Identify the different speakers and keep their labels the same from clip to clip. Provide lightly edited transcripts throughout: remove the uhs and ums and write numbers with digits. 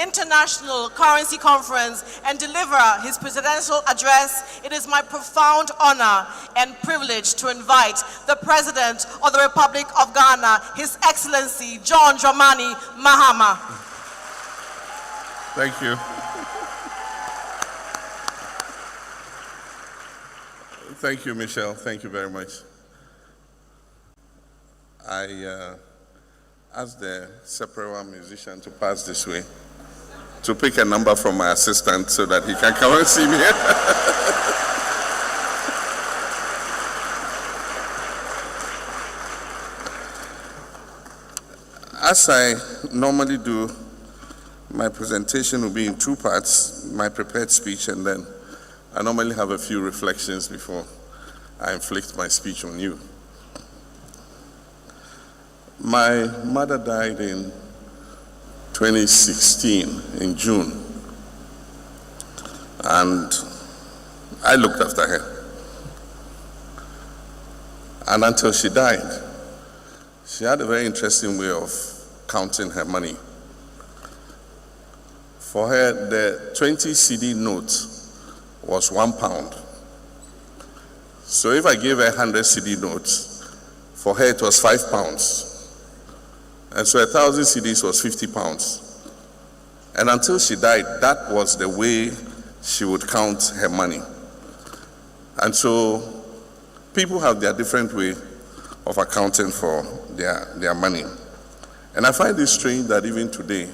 Speaker 1: International Currency Conference and deliver his presidential address, it is my profound honor and privilege to invite the President of the Republic of Ghana, His Excellency John Dramani Mahama.
Speaker 2: Thank you. Thank you, Michelle. Thank you very much. I asked the ChannelOne musician to pass this way to pick a number from my assistant so that he can come and see me. As I normally do, my presentation will be in two parts, my prepared speech, and then I normally have a few reflections before I inflict my speech on you. My mother died in 2016, in June, and I looked after her. And until she died, she had a very interesting way of counting her money. For her, the 20 cedi note was £1. So if I gave her 100 cedi notes, for her it was £5. And so 1,000 cedis was £50. And until she died, that was the way she would count her money. And so people have their different way of accounting for their money. And I find it strange that even today,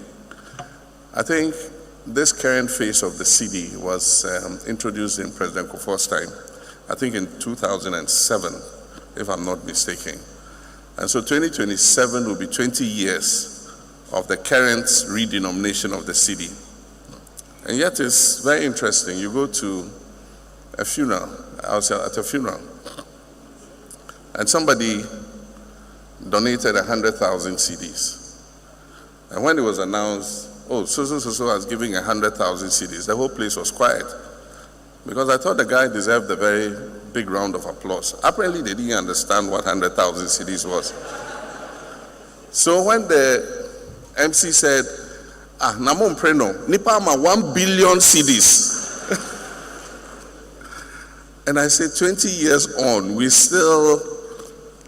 Speaker 2: I think this current phase of the cedi was introduced in President Kufuor's time, I think in 2007, if I'm not mistaken. And so 2027 will be 20 years of the current redenomination of the cedi. And yet it's very interesting. You go to a funeral, I was at a funeral, and somebody donated 100,000 cedis. And when it was announced, oh, so was giving 100,000 cedis, the whole place was quiet. Because I thought the guy deserved a very big round of applause. Apparently they didn't understand what 100,000 cedis was. So when the MC said, Namon Preno, Nipama 1 billion cedis. And I said, 20 years on, we still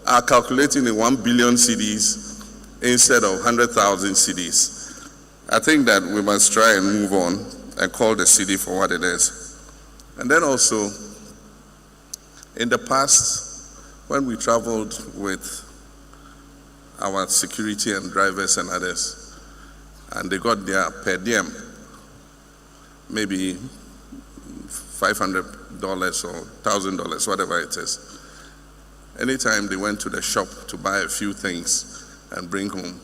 Speaker 2: are calculating in 1 billion cedis instead of 100,000 cedis. I think that we must try and move on and call the cedi for what it is. And then also, in the past, when we traveled with our security and drivers and others, and they got their per diem, maybe $500 or $1,000, whatever it is. Anytime they went to the shop to buy a few things and bring home,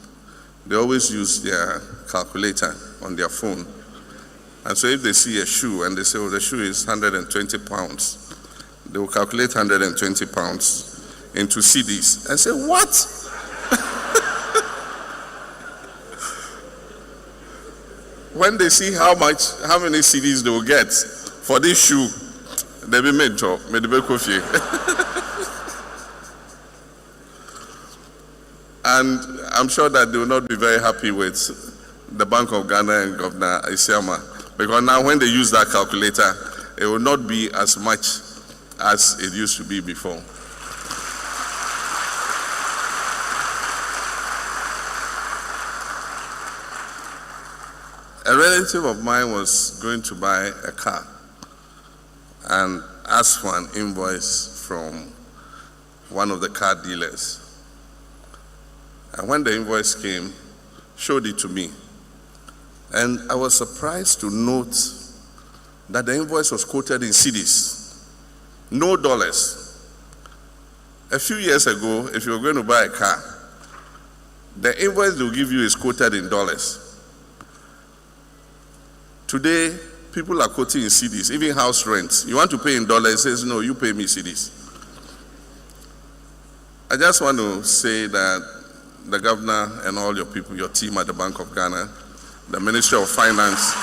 Speaker 2: they always use their calculator on their phone. And so if they see a shoe and they say, oh, the shoe is 120 pounds, they will calculate 120 pounds into cedis and say, what? When they see how many cedis they will get for this shoe, they'll be made to coffee. And I'm sure that they will not be very happy with the Bank of Ghana and Governor Isiama, because now when they use that calculator, it will not be as much as it used to be before. A relative of mine was going to buy a car and asked for an invoice from one of the car dealers. And when the invoice came, showed it to me. And I was surprised to note that the invoice was quoted in cedis, no dollars. A few years ago, if you were going to buy a car, the invoice they'll give you is quoted in dollars. Today, people are quoting in cedis, even house rents. You want to pay in dollars, it says, no, you pay me cedis. I just want to say that the governor and all your people, your team at the Bank of Ghana, the Ministry of Finance,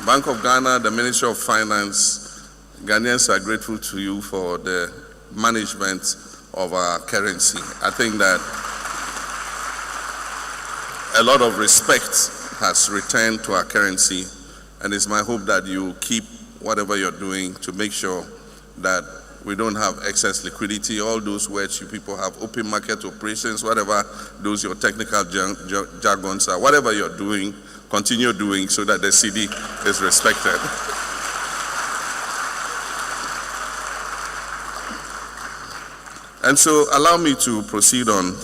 Speaker 2: Bank of Ghana, the Ministry of Finance, Ghanaians are grateful to you for the management of our currency. I think that a lot of respect has returned to our currency, and it's my hope that you keep whatever you're doing to make sure that we don't have excess liquidity. All those words you people have, open market operations, whatever those your technical jargons are, whatever you're doing, continue doing so that the cedi is respected. And so allow me to proceed on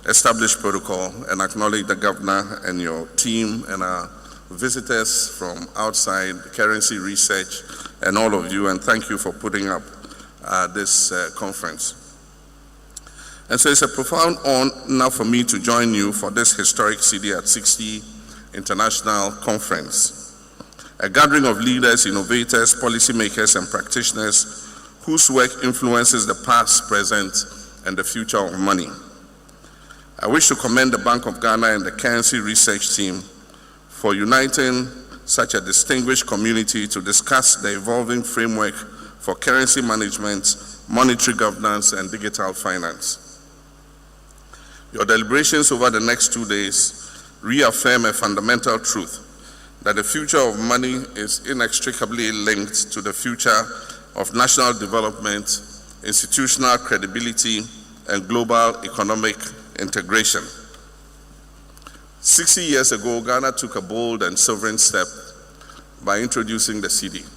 Speaker 2: established protocol and acknowledge the governor and your team and our visitors from outside, currency research, and all of you, and thank you for putting up this conference. And so it's a profound honor for me to join you for this historic cedi at 60 International Conference, a gathering of leaders, innovators, policymakers, and practitioners whose work influences the past, present, and the future of money. I wish to commend the Bank of Ghana and the currency research team for uniting such a distinguished community to discuss the evolving framework for currency management, monetary governance, and digital finance. Your deliberations over the next 2 days reaffirm a fundamental truth that the future of money is inextricably linked to the future of national development, institutional credibility, and global economic integration. 60 years ago, Ghana took a bold and sovereign step by introducing the cedi,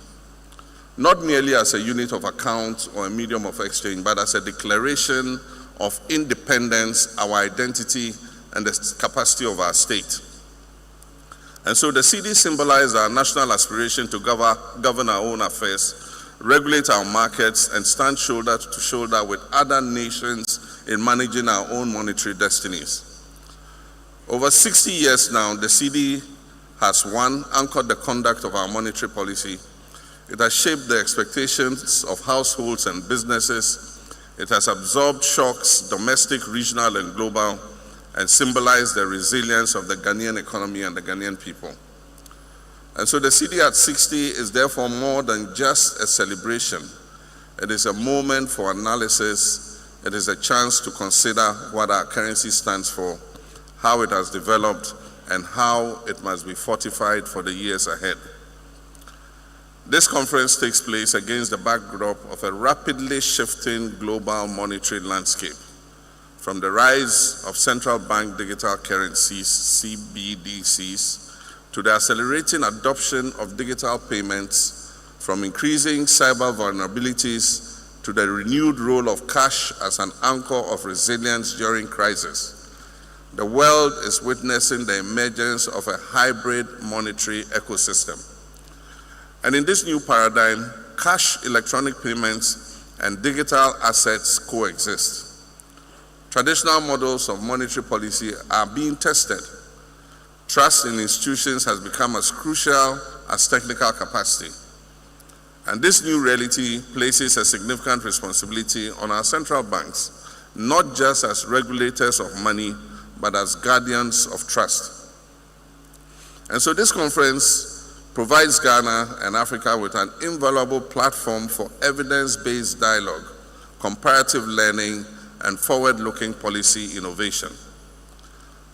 Speaker 2: not merely as a unit of account or a medium of exchange, but as a declaration of independence, our identity, and the capacity of our state. And so the cedi symbolized our national aspiration to govern our own affairs, regulate our markets, and stand shoulder to shoulder with other nations in managing our own monetary destinies. Over 60 years now, the cedi has, one, anchored the conduct of our monetary policy. It has shaped the expectations of households and businesses. It has absorbed shocks, domestic, regional, and global, and symbolized the resilience of the Ghanaian economy and the Ghanaian people. And so the cedi at 60 is therefore more than just a celebration. It is a moment for analysis. It is a chance to consider what our currency stands for, how it has developed, and how it must be fortified for the years ahead. This conference takes place against the backdrop of a rapidly shifting global monetary landscape, from the rise of central bank digital currencies, CBDCs, to the accelerating adoption of digital payments, from increasing cyber vulnerabilities to the renewed role of cash as an anchor of resilience during crisis. The world is witnessing the emergence of a hybrid monetary ecosystem. And in this new paradigm, cash, electronic payments, and digital assets coexist. Traditional models of monetary policy are being tested. Trust in institutions has become as crucial as technical capacity. And this new reality places a significant responsibility on our central banks, not just as regulators of money, but as guardians of trust. And so this conference provides Ghana and Africa with an invaluable platform for evidence-based dialogue, comparative learning, and forward-looking policy innovation.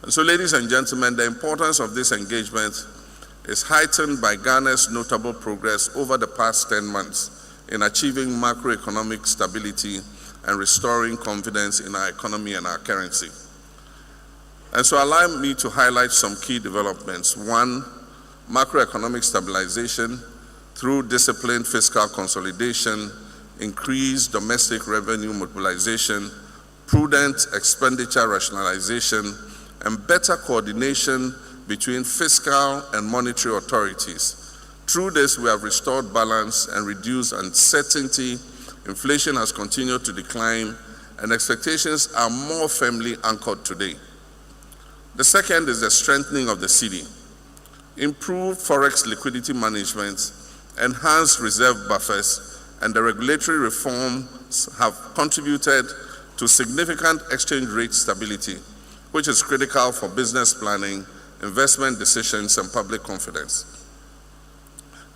Speaker 2: And so, ladies and gentlemen, the importance of this engagement is heightened by Ghana's notable progress over the past 10 months in achieving macroeconomic stability and restoring confidence in our economy and our currency. And so allow me to highlight some key developments. One, macroeconomic stabilization through disciplined fiscal consolidation, increased domestic revenue mobilization, prudent expenditure rationalization, and better coordination between fiscal and monetary authorities. Through this, we have restored balance and reduced uncertainty. Inflation has continued to decline, and expectations are more firmly anchored today. The second is the strengthening of the cedi. Improved forex liquidity management, enhanced reserve buffers, and the regulatory reforms have contributed to significant exchange rate stability, which is critical for business planning, investment decisions, and public confidence.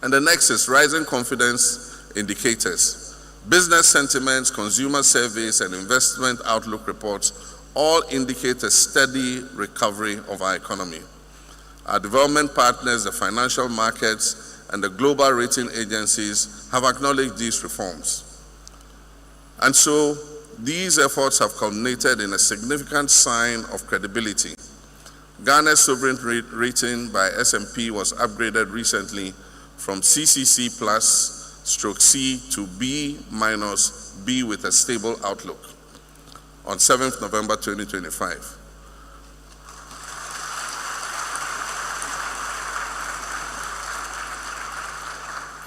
Speaker 2: And the next is rising confidence indicators. Business sentiments, consumer surveys, and investment outlook reports all indicate a steady recovery of our economy. Our development partners, the financial markets, and the global rating agencies have acknowledged these reforms. And so, these efforts have culminated in a significant sign of credibility. Ghana's sovereign rating by S&P was upgraded recently from CCC plus / C to B minus B with a stable outlook on 7th November 2025.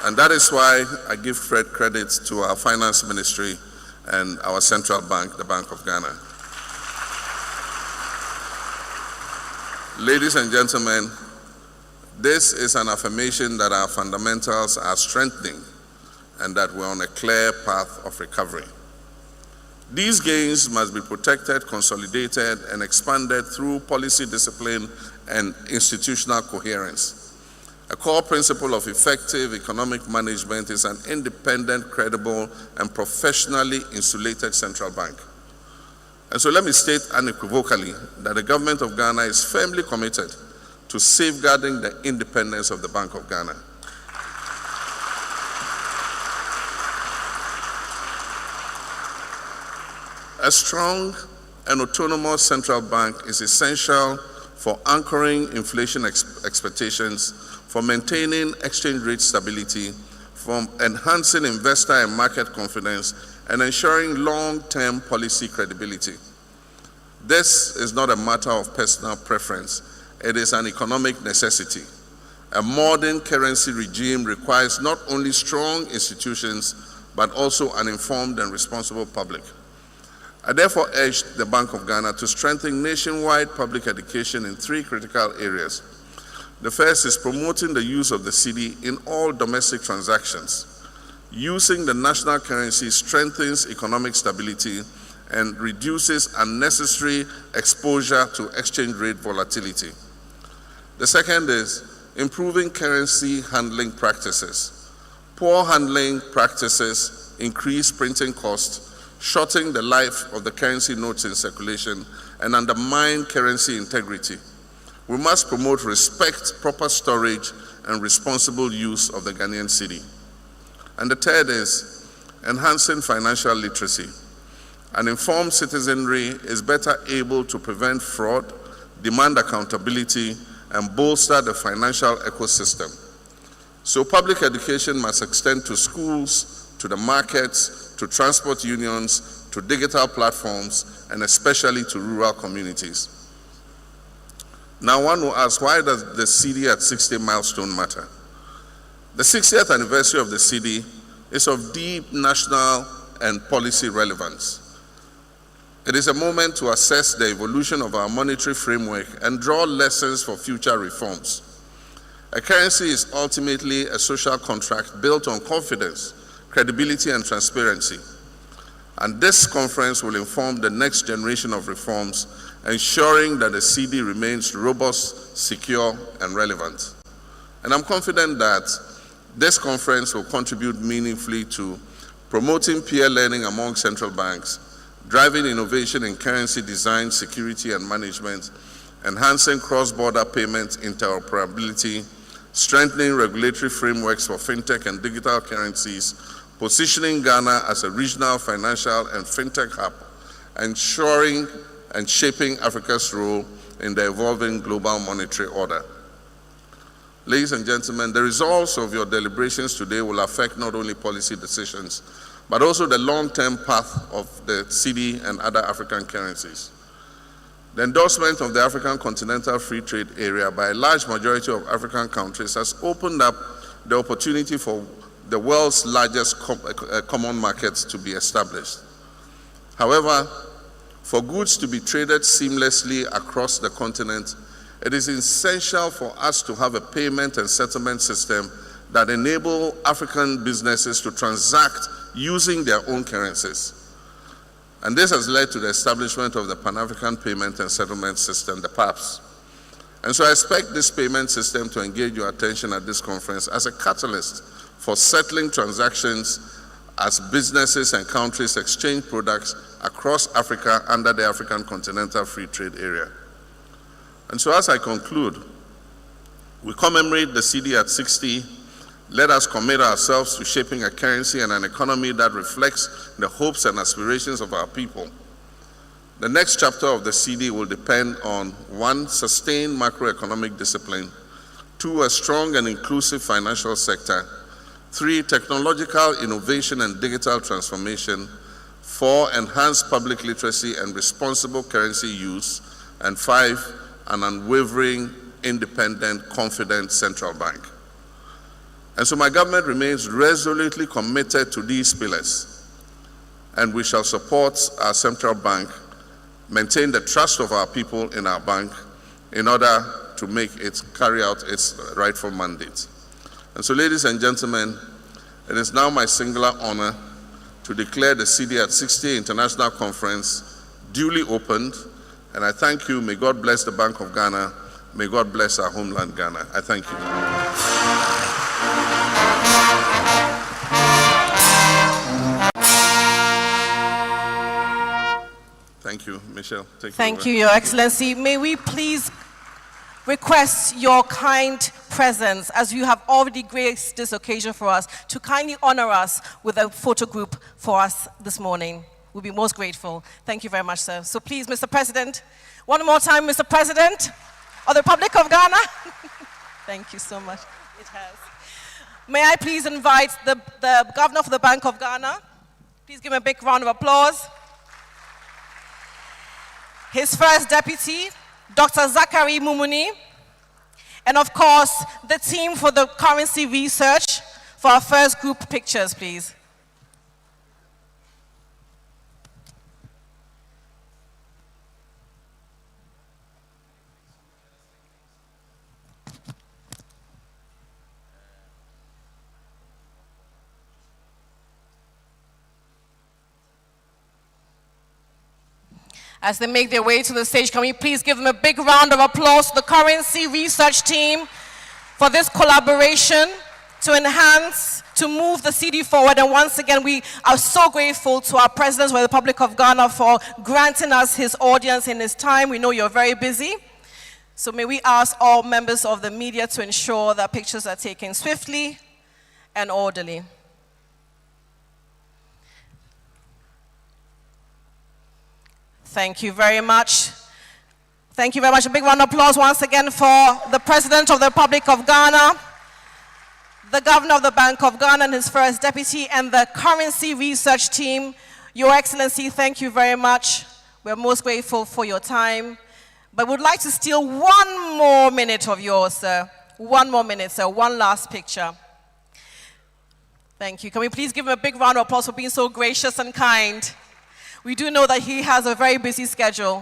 Speaker 2: And that is why I give credit to our finance ministry and our central bank, the Bank of Ghana. Ladies and gentlemen, this is an affirmation that our fundamentals are strengthening and that we're on a clear path of recovery. These gains must be protected, consolidated, and expanded through policy discipline and institutional coherence. A core principle of effective economic management is an independent, credible, and professionally insulated central bank. And so let me state unequivocally that the government of Ghana is firmly committed to safeguarding the independence of the Bank of Ghana. A strong and autonomous central bank is essential for anchoring inflation expectations, for maintaining exchange rate stability, for enhancing investor and market confidence, and ensuring long-term policy credibility. This is not a matter of personal preference. It is an economic necessity. A modern currency regime requires not only strong institutions, but also an informed and responsible public. I therefore urge the Bank of Ghana to strengthen nationwide public education in 3 critical areas. The first is promoting the use of the cedi in all domestic transactions. Using the national currency strengthens economic stability and reduces unnecessary exposure to exchange rate volatility. The second is improving currency handling practices. Poor handling practices increase printing costs, shorten the life of the currency notes in circulation, and undermine currency integrity. We must promote respect, proper storage, and responsible use of the Ghanaian cedi. And the third is enhancing financial literacy. An informed citizenry is better able to prevent fraud, demand accountability, and bolster the financial ecosystem. So public education must extend to schools, to the markets, to transport unions, to digital platforms, and especially to rural communities. Now one will ask, why does the cedi at 60 milestone matter? The 60th anniversary of the cedi is of deep national and policy relevance. It is a moment to assess the evolution of our monetary framework and draw lessons for future reforms. A currency is ultimately a social contract built on confidence, credibility, and transparency. And this conference will inform the next generation of reforms, ensuring that the cedi remains robust, secure, and relevant. And I'm confident that this conference will contribute meaningfully to promoting peer learning among central banks, driving innovation in currency design, security, and management, enhancing cross-border payment interoperability, strengthening regulatory frameworks for fintech and digital currencies, positioning Ghana as a regional financial and fintech hub, ensuring and shaping Africa's role in the evolving global monetary order. Ladies and gentlemen, the results of your deliberations today will affect not only policy decisions, but also the long-term path of the cedi and other African currencies. The endorsement of the African Continental Free Trade Area by a large majority of African countries has opened up the opportunity for the world's largest common markets to be established. However, for goods to be traded seamlessly across the continent, it is essential for us to have a payment and settlement system that enable African businesses to transact using their own currencies. And this has led to the establishment of the Pan-African Payment and Settlement System, the PAPS. And so I expect this payment system to engage your attention at this conference as a catalyst for settling transactions as businesses and countries exchange products across Africa under the African Continental Free Trade Area. And so as I conclude, we commemorate the cedi at 60. Let us commit ourselves to shaping a currency and an economy that reflects the hopes and aspirations of our people. The next chapter of the cedi will depend on 1, sustained macroeconomic discipline, 2, a strong and inclusive financial sector, 3, technological innovation and digital transformation, 4, enhanced public literacy and responsible currency use, and 5, an unwavering, independent, confident central bank. And so my government remains resolutely committed to these pillars, and we shall support our central bank, maintain the trust of our people in our bank in order to make it carry out its rightful mandate. And so, ladies and gentlemen, it is now my singular honor to declare the cedi at 60 International Conference duly opened, and I thank you. May God bless the Bank of Ghana. May God bless our homeland, Ghana. I thank you. Thank you, Michelle.
Speaker 1: Thank you, Your Excellency. May we please request your kind presence, as you have already graced this occasion for us, to kindly honor us with a photo group for us this morning. We'll be most grateful. Thank you very much, sir. So please, Mr. President, one more time, Mr. President of the Republic of Ghana. Thank you so much. It has. May I please invite the Governor of the Bank of Ghana. Please give him a big round of applause. His first deputy, Dr. Zachary Mumuni, and of course, the team for the currency research for our first group pictures, please. As they make their way to the stage, can we please give them a big round of applause to the currency research team for this collaboration to enhance, to move the cedi forward. And once again, we are so grateful to our President of the Republic of Ghana for granting us his audience in his time. We know you're very busy. So may we ask all members of the media to ensure that pictures are taken swiftly and orderly. Thank you very much. Thank you very much. A big round of applause once again for the President of the Republic of Ghana, the Governor of the Bank of Ghana and his first deputy, and the currency research team. Your Excellency, thank you very much. We're most grateful for your time. But we'd like to steal one more minute of yours, sir. One more minute, sir. One last picture. Thank you. Can we please give him a big round of applause for being so gracious and kind? We do know that he has a very busy schedule.